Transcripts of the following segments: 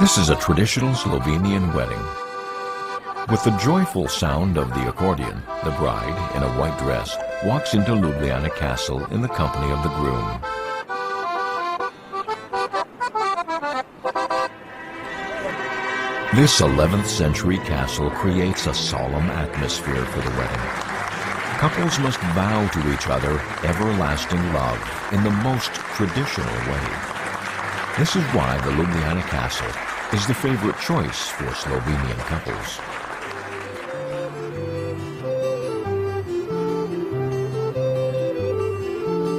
This is a traditional Slovenian wedding. With the joyful sound of the accordion, the bride, in a white dress, walks into Ljubljana Castle in the company of the groom. This 11th century castle creates a solemn atmosphere for the wedding. Couples must vow to each other everlasting love in the most traditional way. This is why the Ljubljana Castle is the favorite choice for Slovenian couples.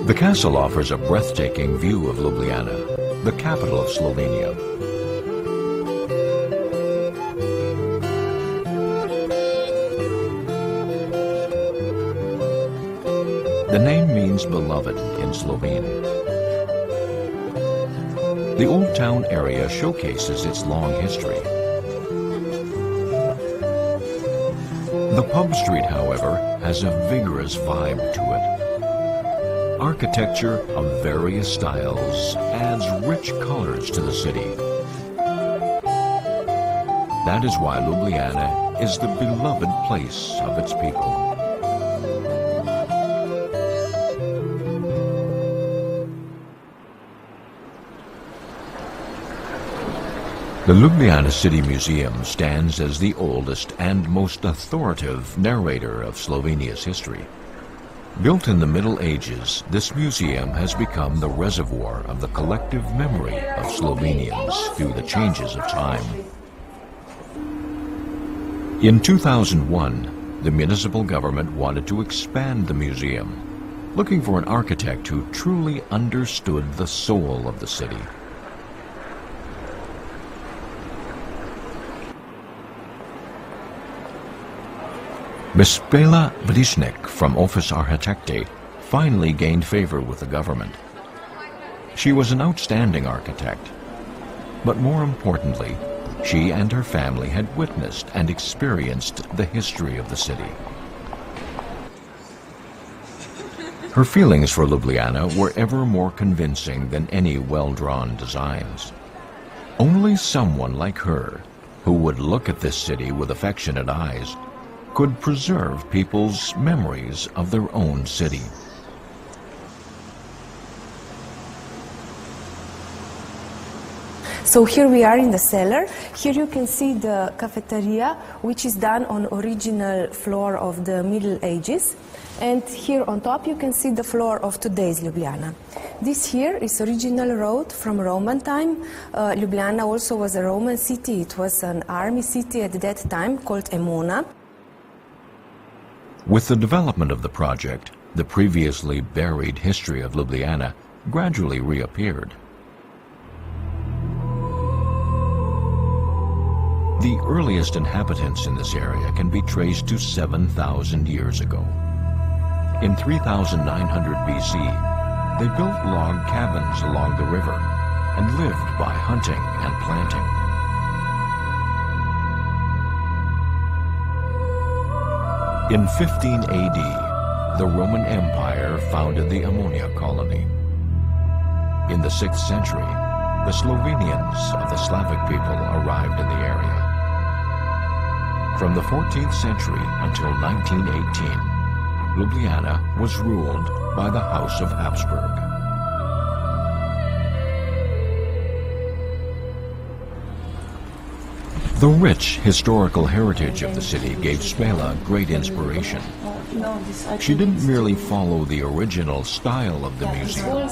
The castle offers a breathtaking view of Ljubljana, the capital of Slovenia. The name means beloved in Slovene. The Old Town area showcases its long history. The pub street, however, has a vigorous vibe to it. Architecture of various styles adds rich colors to the city. That is why Ljubljana is the beloved place of its people. The Ljubljana City Museum stands as the oldest and most authoritative narrator of Slovenia's history. Built in the Middle Ages, this museum has become the reservoir of the collective memory of Slovenians through the changes of time. In 2001, the municipal government wanted to expand the museum, looking for an architect who truly understood the soul of the city. Ms. Bela Vlisnik from Office Architecte finally gained favor with the government. She was an outstanding architect, but more importantly, she and her family had witnessed and experienced the history of the city. Her feelings for Ljubljana were ever more convincing than any well-drawn designs. Only someone like her, who would look at this city with affectionate eyes, could preserve people's memories of their own city. So here we are in the cellar. Here you can see the cafeteria, which is done on original floor of the Middle Ages. And here on top you can see the floor of today's Ljubljana. This here is original road from Roman time. Ljubljana also was a Roman city. It was an army city at that time called Emona. With the development of the project, the previously buried history of Ljubljana gradually reappeared. The earliest inhabitants in this area can be traced to 7,000 years ago. In 3900 BC, they built log cabins along the river and lived by hunting and planting. In 15 AD, the Roman Empire founded the Ammonia colony. In the 6th century, the Slovenians of the Slavic people arrived in the area. From the 14th century until 1918, Ljubljana was ruled by the House of Habsburg. The rich historical heritage of the city gave Spela great inspiration. She didn't merely follow the original style of the museum,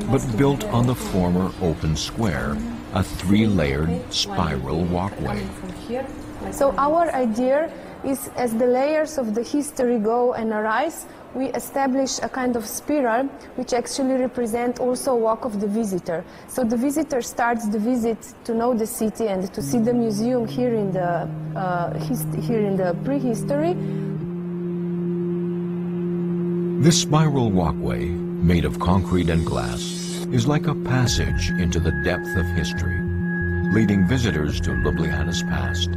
but built on the former open square a 3-layered spiral walkway. So our idea is, as the layers of the history go and arise, we establish a kind of spiral which actually represent also a walk of the visitor. So the visitor starts the visit to know the city and to see the museum here in the prehistory. This spiral walkway, made of concrete and glass, is like a passage into the depth of history, leading visitors to Ljubljana's past.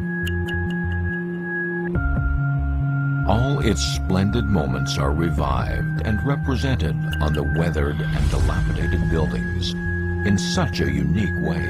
All its splendid moments are revived and represented on the weathered and dilapidated buildings in such a unique way.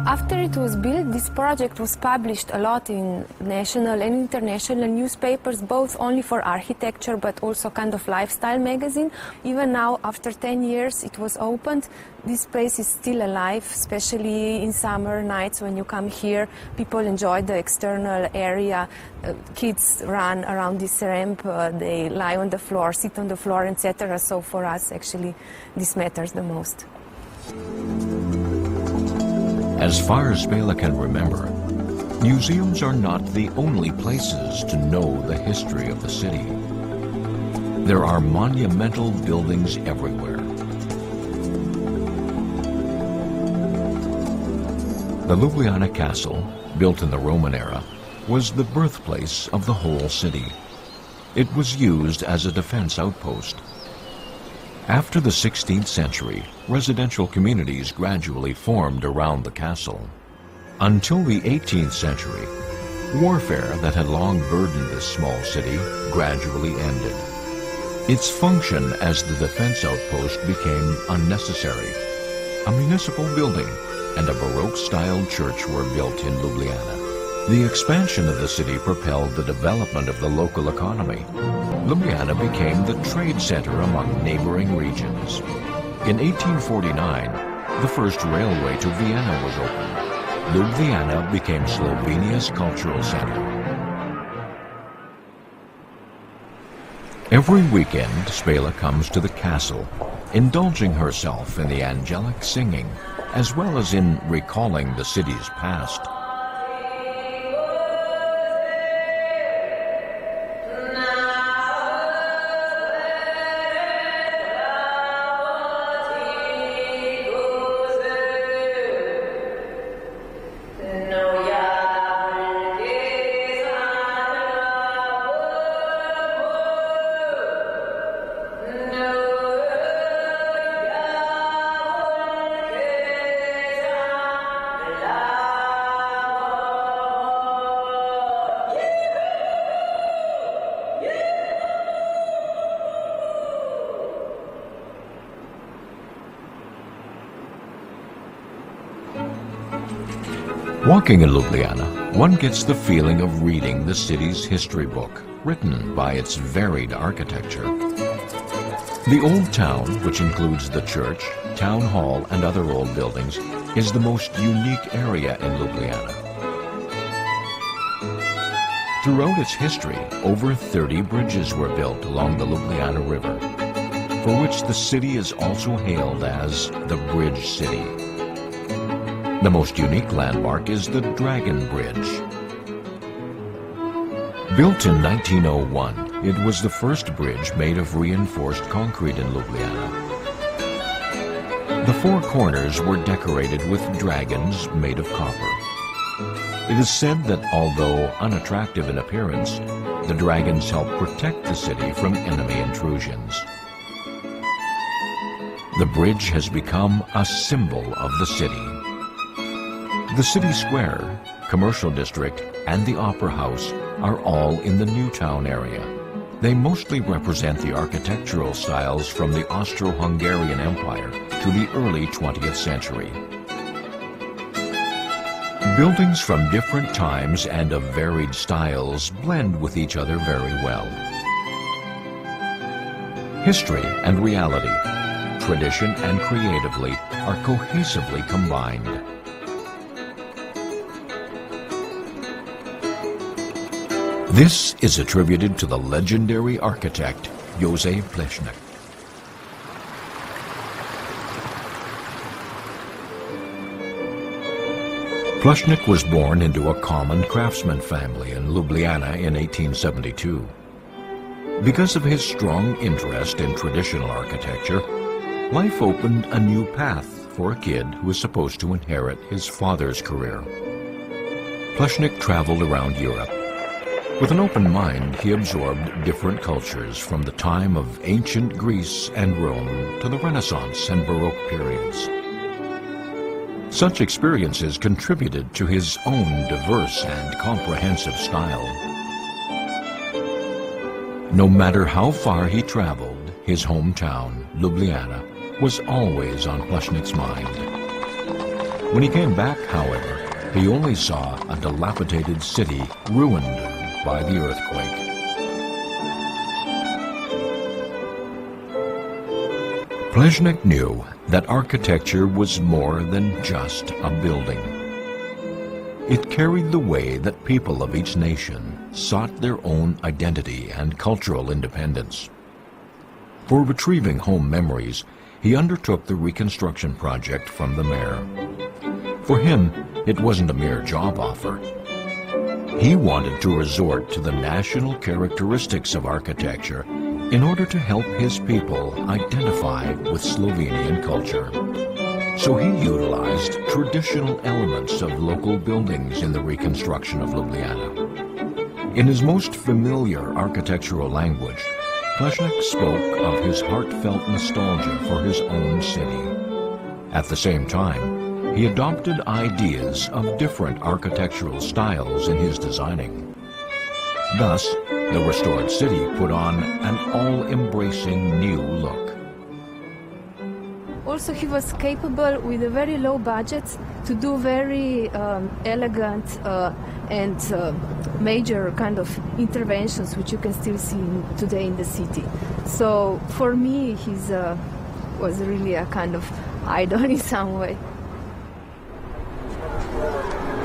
After it was built, this project was published a lot in national and international newspapers, both only for architecture but also kind of lifestyle magazine. Even now, after 10 years, it was opened. This place is still alive, especially in summer nights when you come here. People enjoy the external area. Kids run around this ramp, they lie on the floor, sit on the floor, etc. So for us, actually, this matters the most. As far as Spela can remember, museums are not the only places to know the history of the city. There are monumental buildings everywhere. The Ljubljana Castle, built in the Roman era, was the birthplace of the whole city. It was used as a defense outpost. After the 16th century, residential communities gradually formed around the castle. Until the 18th century, warfare that had long burdened this small city gradually ended. Its function as the defense outpost became unnecessary. A municipal building and a Baroque-styled church were built in Ljubljana. The expansion of the city propelled the development of the local economy. Ljubljana became the trade center among neighboring regions. In 1849, the first railway to Vienna was opened. Ljubljana became Slovenia's cultural center. Every weekend, Spela comes to the castle, indulging herself in the angelic singing, as well as in recalling the city's past. Walking in Ljubljana, one gets the feeling of reading the city's history book, written by its varied architecture. The Old Town, which includes the church, town hall, and other old buildings, is the most unique area in Ljubljana. Throughout its history, over 30 bridges were built along the Ljubljana River, for which the city is also hailed as the Bridge City. The most unique landmark is the Dragon Bridge. Built in 1901, it was the first bridge made of reinforced concrete in Ljubljana. The four corners were decorated with dragons made of copper. It is said that although unattractive in appearance, the dragons help protect the city from enemy intrusions. The bridge has become a symbol of the city. The city square, commercial district, and the opera house are all in the New Town area. They mostly represent the architectural styles from the Austro-Hungarian Empire to the early 20th century. Buildings from different times and of varied styles blend with each other very well. History and reality, tradition and creatively are cohesively combined. This is attributed to the legendary architect Jože Plečnik. Plečnik was born into a common craftsman family in Ljubljana in 1872. Because of his strong interest in traditional architecture, life opened a new path for a kid who was supposed to inherit his father's career. Plečnik traveled around Europe. With an open mind, he absorbed different cultures from the time of ancient Greece and Rome to the Renaissance and Baroque periods. Such experiences contributed to his own diverse and comprehensive style. No matter how far he traveled, his hometown, Ljubljana, was always on Plečnik's mind. When he came back, however, he only saw a dilapidated city ruined by the earthquake. Plešnik knew that architecture was more than just a building. It carried the way that people of each nation sought their own identity and cultural independence. For retrieving home memories, he undertook the reconstruction project from the mayor. For him, it wasn't a mere job offer. He wanted to resort to the national characteristics of architecture in order to help his people identify with Slovenian culture. So he utilized traditional elements of local buildings in the reconstruction of Ljubljana. In his most familiar architectural language, Plešnik spoke of his heartfelt nostalgia for his own city. At the same time, he adopted ideas of different architectural styles in his designing. Thus, the restored city put on an all-embracing new look. Also, he was capable with a very low budget to do very elegant and major kind of interventions, which you can still see today in the city. So for me, he was really a kind of idol in some way.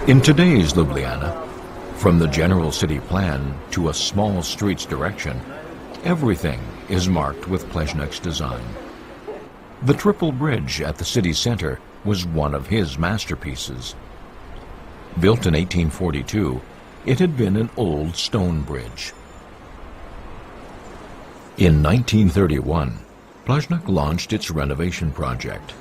In today's Ljubljana, from the general city plan to a small street's direction, everything is marked with Plešnik's design. The triple bridge at the city center was one of his masterpieces. Built in 1842, it had been an old stone bridge. In 1931, Plešnik launched its renovation project.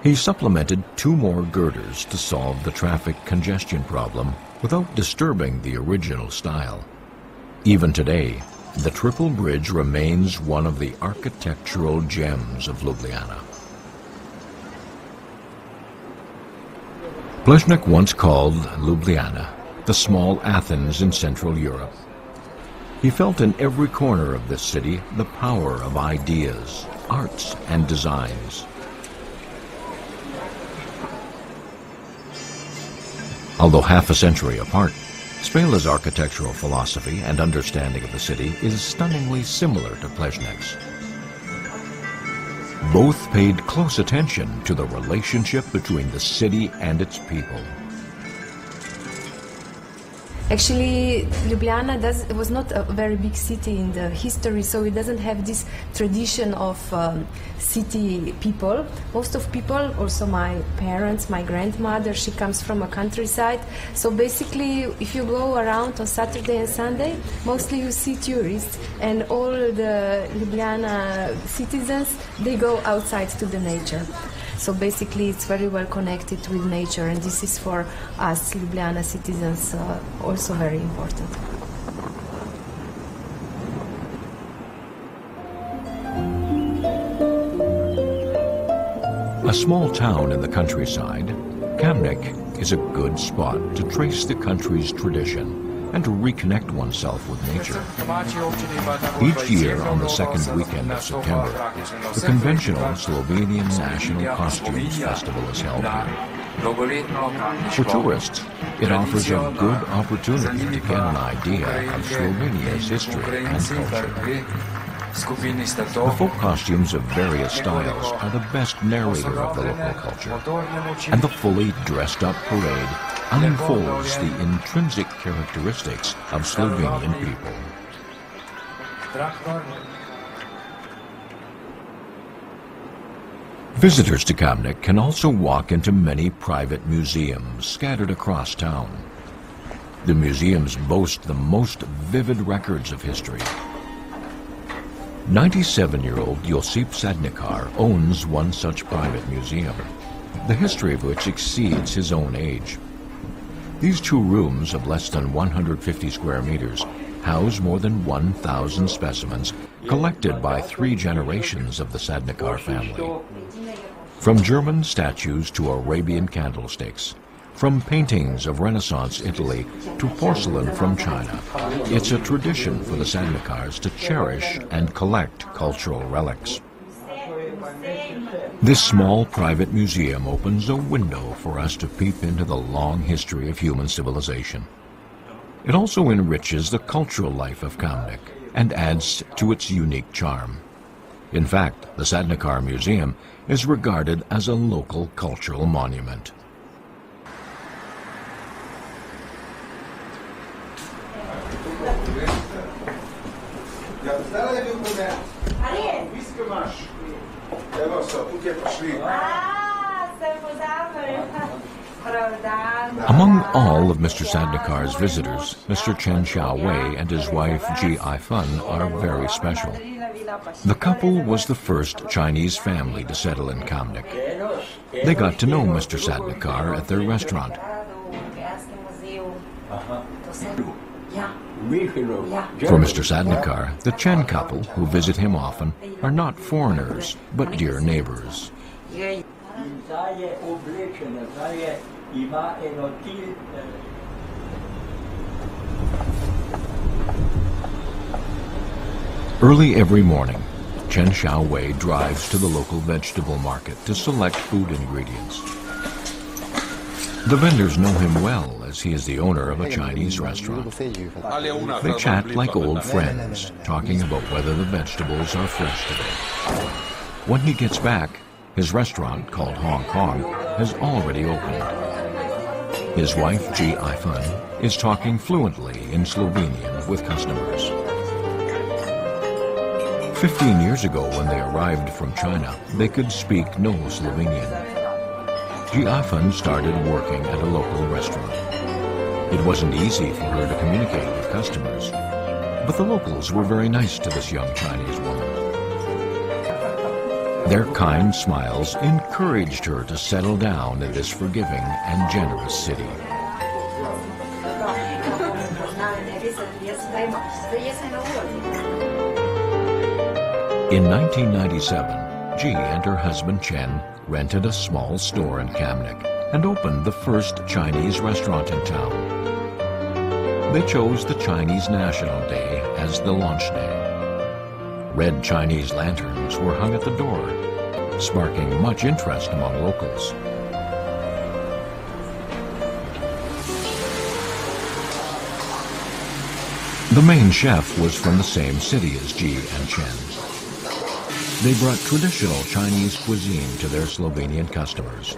He supplemented 2 more girders to solve the traffic congestion problem without disturbing the original style. Even today, the triple bridge remains one of the architectural gems of Ljubljana. Plešnik once called Ljubljana the small Athens in Central Europe. He felt in every corner of this city the power of ideas, arts, and designs. Although half a century apart, Spela's architectural philosophy and understanding of the city is stunningly similar to Plešnik's. Both paid close attention to the relationship between the city and its people. Actually, Ljubljana was not a very big city in the history, so it doesn't have this tradition of city people. Most of people, also my parents, my grandmother, she comes from a countryside. So basically, if you go around on Saturday and Sunday, mostly you see tourists, and all the Ljubljana citizens, they go outside to the nature. So basically, it's very well connected with nature, and this is for us Ljubljana citizens also very important. A small town in the countryside, Kamnik is a good spot to trace the country's tradition and to reconnect oneself with nature. Each year on the second weekend of September, the conventional Slovenian National Costumes Festival is held here. For tourists, it offers a good opportunity to get an idea of Slovenia's history and culture. The folk costumes of various styles are the best narrator of the local culture, and the fully dressed-up parade unfolds the intrinsic characteristics of Slovenian people. Visitors to Kamnik can also walk into many private museums scattered across town. The museums boast the most vivid records of history. 97-year-old Josip Sadnikar owns one such private museum, the history of which exceeds his own age. These 2 rooms of less than 150 square meters house more than 1,000 specimens collected by 3 generations of the Sadnikar family. From German statues to Arabian candlesticks, from paintings of Renaissance Italy to porcelain from China, it's a tradition for the Sadnikars to cherish and collect cultural relics. This small private museum opens a window for us to peep into the long history of human civilization. It also enriches the cultural life of Kamnik and adds to its unique charm. In fact, the Sadnikar Museum is regarded as a local cultural monument. Among all of Mr. Sadnikar's visitors, Mr. Chen Xiaowei and his wife Ji Aifun are very special. The couple was the first Chinese family to settle in Kamnik. They got to know Mr. Sadnikar at their restaurant. For Mr. Sadnikar, the Chen couple, who visit him often, are not foreigners, but dear neighbors. Early every morning, Chen Xiaowei drives to the local vegetable market to select food ingredients. The vendors know him well, as he is the owner of a Chinese restaurant. They chat like old friends, talking about whether the vegetables are fresh today. When he gets back, his restaurant, called Hong Kong, has already opened. His wife, Ji Aifun, is talking fluently in Slovenian with customers. 15 years ago, when they arrived from China, they could speak no Slovenian. Ji Aifun started working at a local restaurant. It wasn't easy for her to communicate with customers, but the locals were very nice to this young Chinese woman. Their kind smiles encouraged her to settle down in this forgiving and generous city. In 1997, Ji and her husband Chen rented a small store in Kamnik and opened the first Chinese restaurant in town. They chose the Chinese National Day as the launch day. Red Chinese lanterns were hung at the door, sparking much interest among locals. The main chef was from the same city as Ji and Chen. They brought traditional Chinese cuisine to their Slovenian customers.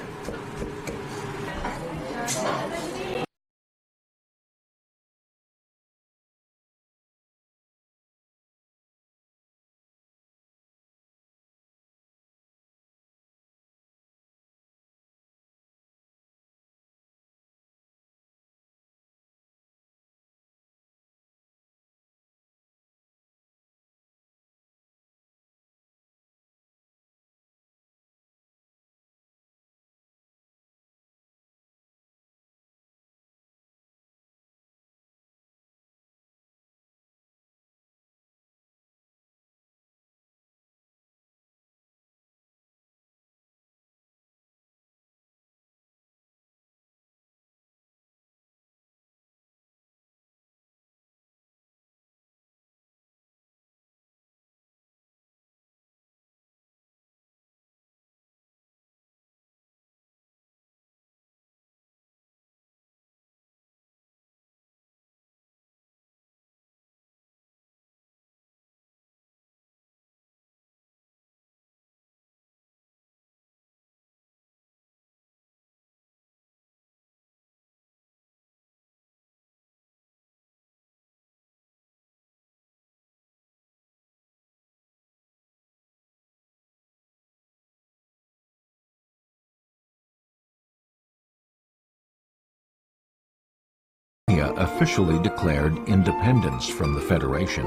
Officially declared independence from the Federation.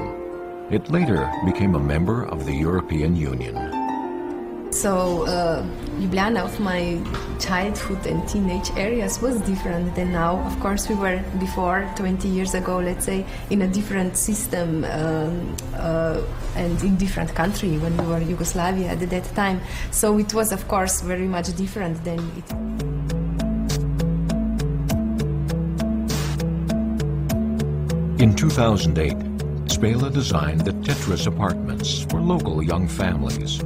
It later became a member of the European Union. So, Ljubljana of my childhood and teenage areas was different than now. Of course, we were before, 20 years ago, let's say, in a different system and in different country when we were Yugoslavia at that time. So it was, of course, very much different than it. In 2008, Spela designed the Tetris apartments for local young families.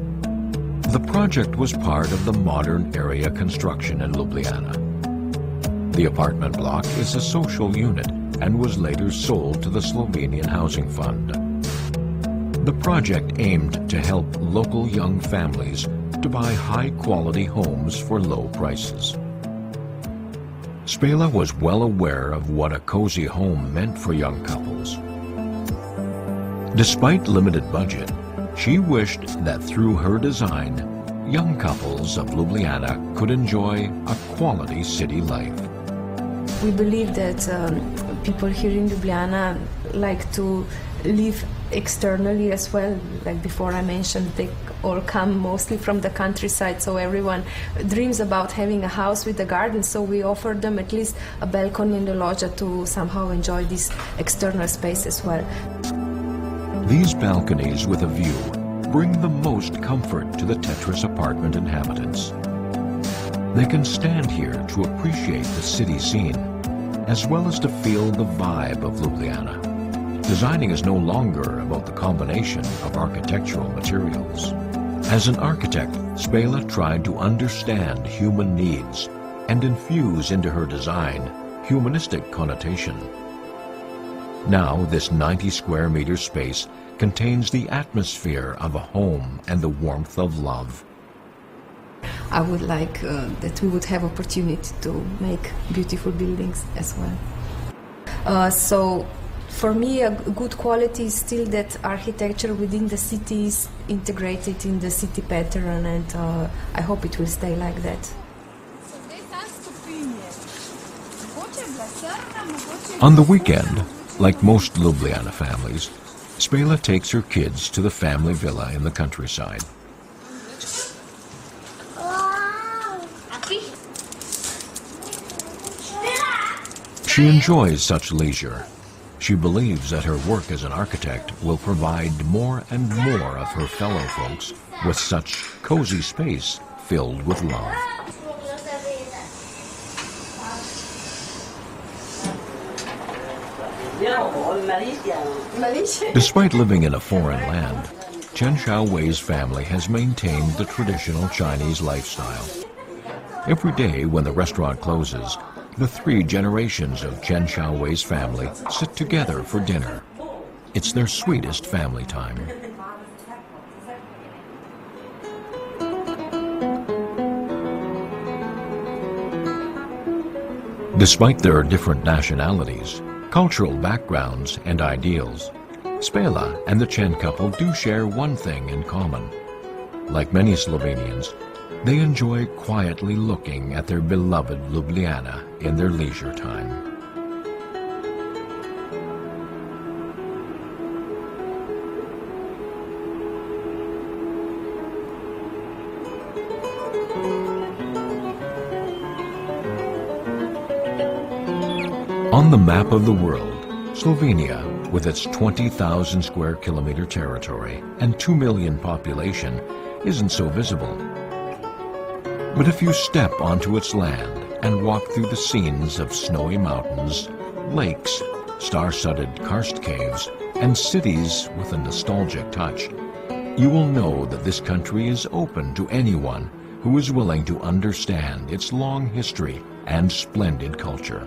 The project was part of the modern area construction in Ljubljana. The apartment block is a social unit and was later sold to the Slovenian Housing Fund. The project aimed to help local young families to buy high-quality homes for low prices. Spela was well aware of what a cozy home meant for young couples. Despite limited budget, she wished that through her design, young couples of Ljubljana could enjoy a quality city life. We believe that people here in Ljubljana like to live externally as well. Like before I mentioned, they all come mostly from the countryside, so everyone dreams about having a house with a garden, so we offer them at least a balcony and a loggia to somehow enjoy this external space as well. These balconies with a view bring the most comfort to the Tetris apartment inhabitants. They can stand here to appreciate the city scene, as well as to feel the vibe of Ljubljana. Designing is no longer about the combination of architectural materials. As an architect, Spela tried to understand human needs and infuse into her design humanistic connotation. Now, this 90 square meter space contains the atmosphere of a home and the warmth of love. I would like that we would have opportunity to make beautiful buildings as well. So for me, a good quality is still that architecture within the city is integrated in the city pattern, and I hope it will stay like that. On the weekend, like most Ljubljana families, Spela takes her kids to the family villa in the countryside. She enjoys such leisure. She believes that her work as an architect will provide more and more of her fellow folks with such cozy space filled with love. Despite living in a foreign land, Chen Xiaowei's family has maintained the traditional Chinese lifestyle. Every day when the restaurant closes, the 3 generations of Chen Xiaowei's family sit together for dinner. It's their sweetest family time. Despite their different nationalities, cultural backgrounds, and ideals, Spela and the Chen couple do share one thing in common. Like many Slovenians, they enjoy quietly looking at their beloved Ljubljana in their leisure time. On the map of the world, Slovenia, with its 20,000 square kilometer territory and 2 million population, isn't so visible. But if you step onto its land and walk through the scenes of snowy mountains, lakes, star-studded karst caves, and cities with a nostalgic touch, you will know that this country is open to anyone who is willing to understand its long history and splendid culture.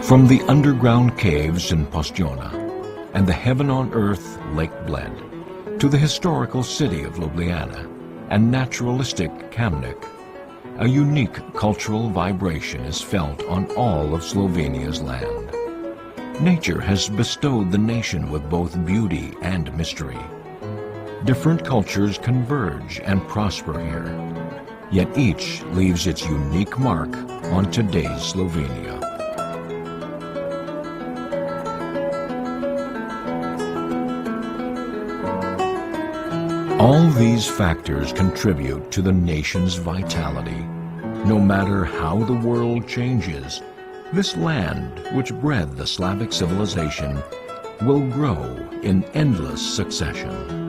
From the underground caves in Postiona and the heaven-on-earth Lake Bled, to the historical city of Ljubljana and naturalistic Kamnik, a unique cultural vibration is felt on all of Slovenia's land. Nature has bestowed the nation with both beauty and mystery. Different cultures converge and prosper here, yet each leaves its unique mark on today's Slovenia. All these factors contribute to the nation's vitality. No matter how the world changes, this land, which bred the Slavic civilization, will grow in endless succession.